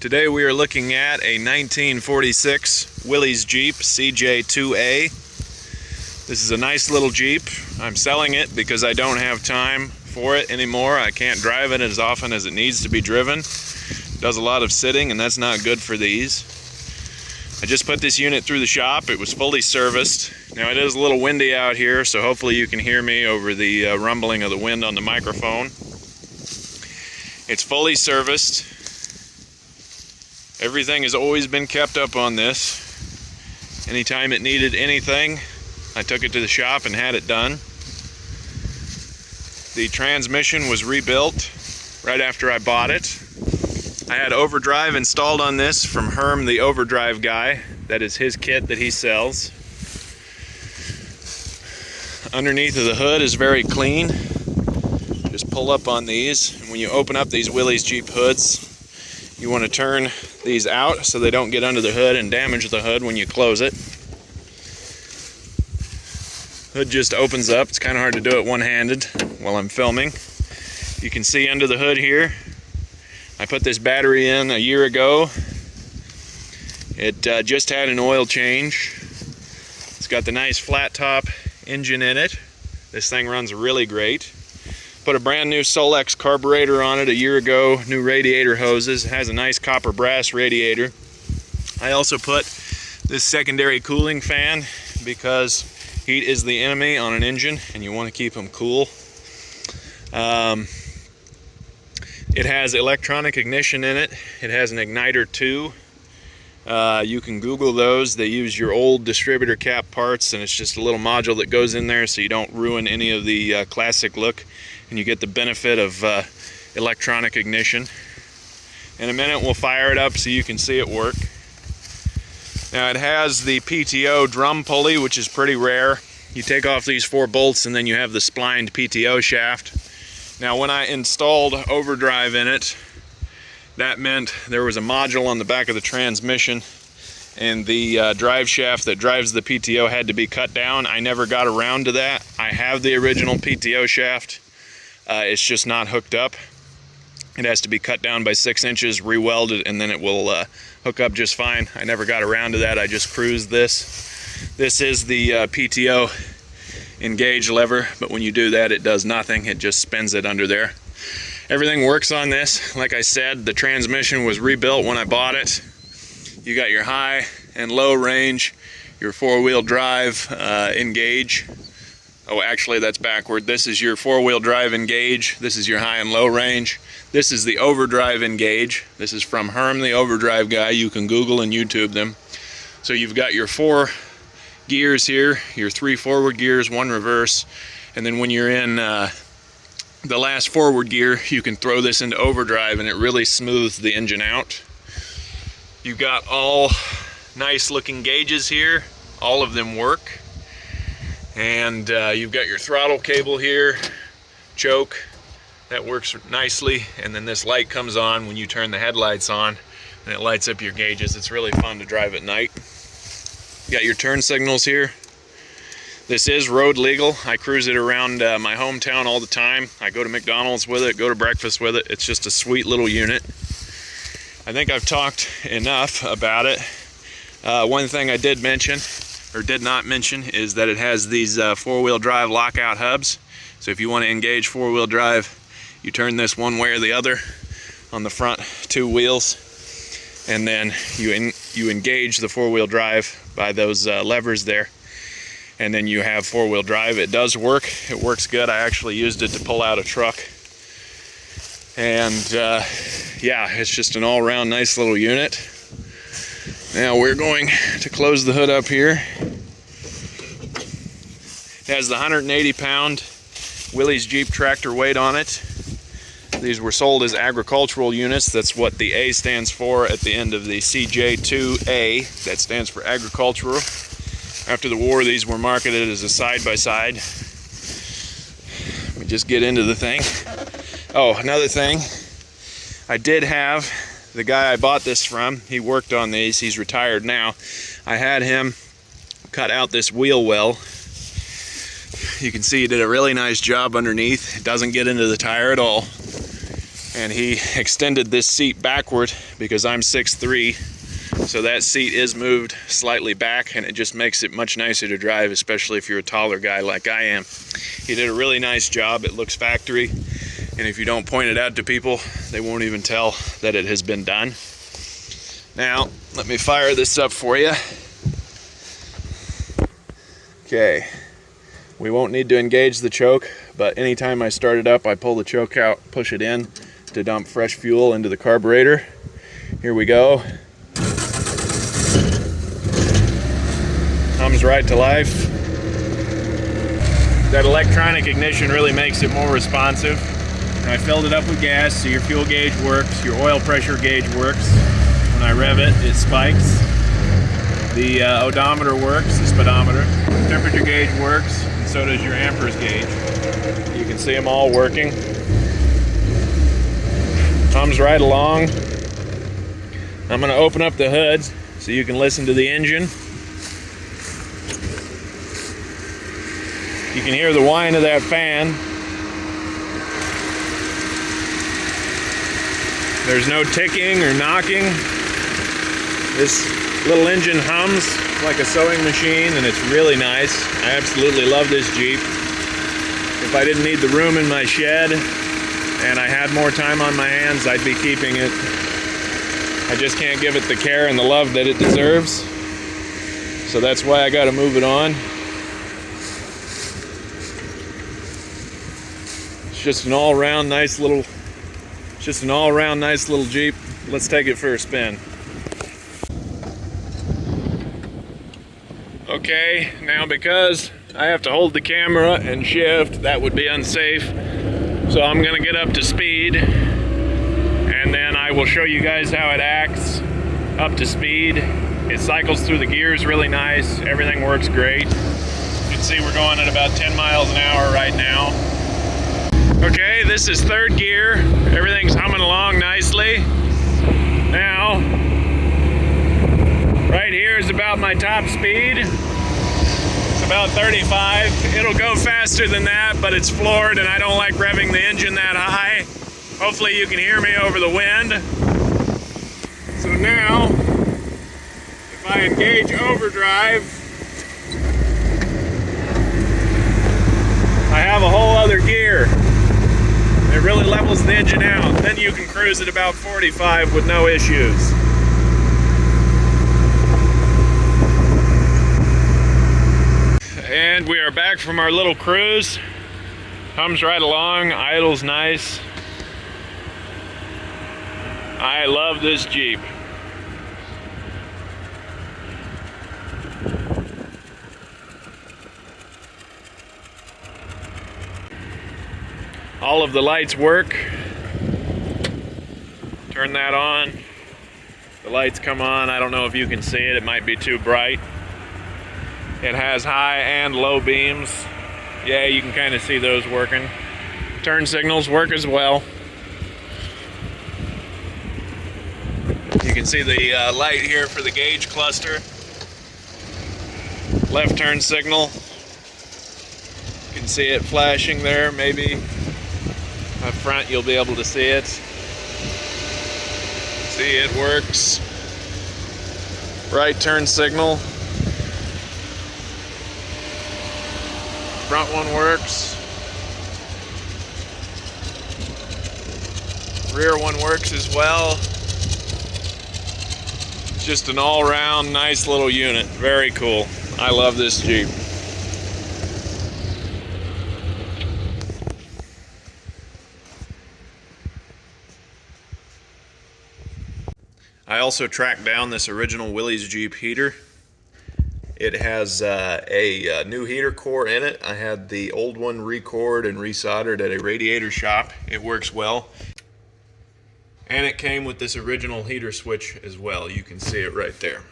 Today we are looking at a 1946 Willys Jeep CJ2A. This is a nice little Jeep. I'm selling it because I don't have time for it anymore. I can't drive it as often as it needs to be driven. It does a lot of sitting, and that's not good for these. I just put this unit through the shop. It was fully serviced. Now it is a little windy out here, so hopefully you can hear me over the rumbling of the wind on the microphone. It's fully serviced. Everything has always been kept up on this. Anytime it needed anything, I took it to the shop and had it done. The transmission was rebuilt right after I bought it. I had overdrive installed on this from Herm, the overdrive guy. That is his kit that he sells. Underneath of the hood is very clean. Just pull up on these, and when you open up these Willys Jeep hoods, you want to turn these out so they don't get under the hood and damage the hood when you close it. Hood just opens up. It's kind of hard to do it one-handed while I'm filming. You can see under the hood here, I put this battery in a year ago. It just had an oil change. It's got the nice flat top engine in it. This thing runs really great. Put a brand new Solex carburetor on it a year ago, new radiator hoses. It has a nice copper brass radiator. I also put this secondary cooling fan because heat is the enemy on an engine and you want to keep them cool. It has electronic ignition in it. It has an igniter too. You can Google those. They use your old distributor cap parts, and it's just a little module that goes in there so you don't ruin any of the classic look, and you get the benefit of electronic ignition. In a minute we'll fire it up so you can see it work. Now it has the PTO drum pulley, which is pretty rare. You take off these 4 bolts and then you have the splined PTO shaft. Now when I installed overdrive in it, that meant there was a module on the back of the transmission, and the drive shaft that drives the PTO had to be cut down. I never got around to that. I have the original PTO shaft. It's just not hooked up. It has to be cut down by 6 inches, re-welded, and then it will hook up just fine. I never got around to that. I just cruised this. This is the PTO engage lever, but when you do that, it does nothing. It just spins it under there. Everything works on this. Like I said, the transmission was rebuilt when I bought it. You got your high and low range, your 4-wheel drive engage. Oh, actually that's backward. This is your 4-wheel drive engage. This is your high and low range. This is the overdrive engage. This is from Herm, the overdrive guy. You can Google and YouTube them. So you've got your 4 gears here, your 3 forward gears, 1 reverse, and then when you're in the last forward gear, you can throw this into overdrive and it really smooths the engine out. You've got all nice looking gauges here. All of them work. And you've got your throttle cable here, choke, that works nicely. And then this light comes on when you turn the headlights on and it lights up your gauges. It's really fun to drive at night. You got your turn signals here. This is road legal. I cruise it around my hometown all the time. I go to McDonald's with it, go to breakfast with it. It's just a sweet little unit. I think I've talked enough about it. One thing I did mention, or did not mention, is that it has these 4-wheel drive lockout hubs. So if you want to engage 4-wheel drive, you turn this one way or the other on the front 2 wheels, and then you engage the 4-wheel drive by those levers there. And then you have 4-wheel drive. It does work. It works good. I actually used it to pull out a truck. And yeah, it's just an all-around nice little unit. Now we're going to close the hood up here. It has the 180-pound Willys Jeep tractor weight on it. These were sold as agricultural units. That's what the A stands for at the end of the CJ2A. That stands for agricultural. After the war, these were marketed as a side-by-side. Let me just get into the thing. Oh, another thing. I did have the guy I bought this from. He worked on these. He's retired now. I had him cut out this wheel well. You can see he did a really nice job underneath. It doesn't get into the tire at all. and he extended this seat backward because I'm 6'3", so that seat is moved slightly back, and it just makes it much nicer to drive, especially if you're a taller guy like I am. He did a really nice job. It looks factory, and if you don't point it out to people, they won't even tell that it has been done. Now, let me fire this up for you. Okay, we won't need to engage the choke, but anytime I start it up, I pull the choke out, push it in to dump fresh fuel into the carburetor. Here we go. Comes right to life. That electronic ignition really makes it more responsive. And I filled it up with gas, so your fuel gauge works, your oil pressure gauge works. When I rev it, it spikes. The odometer works, the speedometer. Temperature gauge works, and so does your amperes gauge. You can see them all working. Comes right along. I'm going to open up the hood so you can listen to the engine. You can hear the whine of that fan. There's no ticking or knocking. This little engine hums like a sewing machine, and it's really nice. I absolutely love this Jeep. If I didn't need the room in my shed and I had more time on my hands, I'd be keeping it. I just can't give it the care and the love that it deserves. So that's why I got to move it on. It's just an all-around nice little Jeep. Let's take it for a spin. Okay, now because I have to hold the camera and shift, that would be unsafe. So I'm gonna get up to speed, and then I will show you guys how it acts up to speed. It cycles through the gears really nice. Everything works great. You can see we're going at about 10 miles an hour right now. Okay, this is third gear. Everything's humming along nicely. Now, right here is about my top speed. It's about 35. It'll go faster than that, but it's floored and I don't like revving the engine that high. Hopefully you can hear me over the wind. So now, if I engage overdrive, I have a whole other gear. It really levels the engine out. Then you can cruise at about 45 with no issues. And we are back from our little cruise. Comes right along, idles nice. I love this Jeep. All of the lights work. Turn that on. The lights come on. I don't know if you can see it. It might be too bright. It has high and low beams. Yeah, you can kind of see those working. Turn signals work as well. You can see the light here for the gauge cluster. Left turn signal. You can see it flashing there, maybe. Up front you'll be able to see it. See, it works. Right turn signal. Front one works. Rear one works as well. It's just an all-around nice little unit. Very cool. I love this Jeep. I also tracked down this original WILLY'S Jeep heater. It has a new heater core in it. I had the old one recored and resoldered at a radiator shop. It works well. And it came with this original heater switch as well. You can see it right there.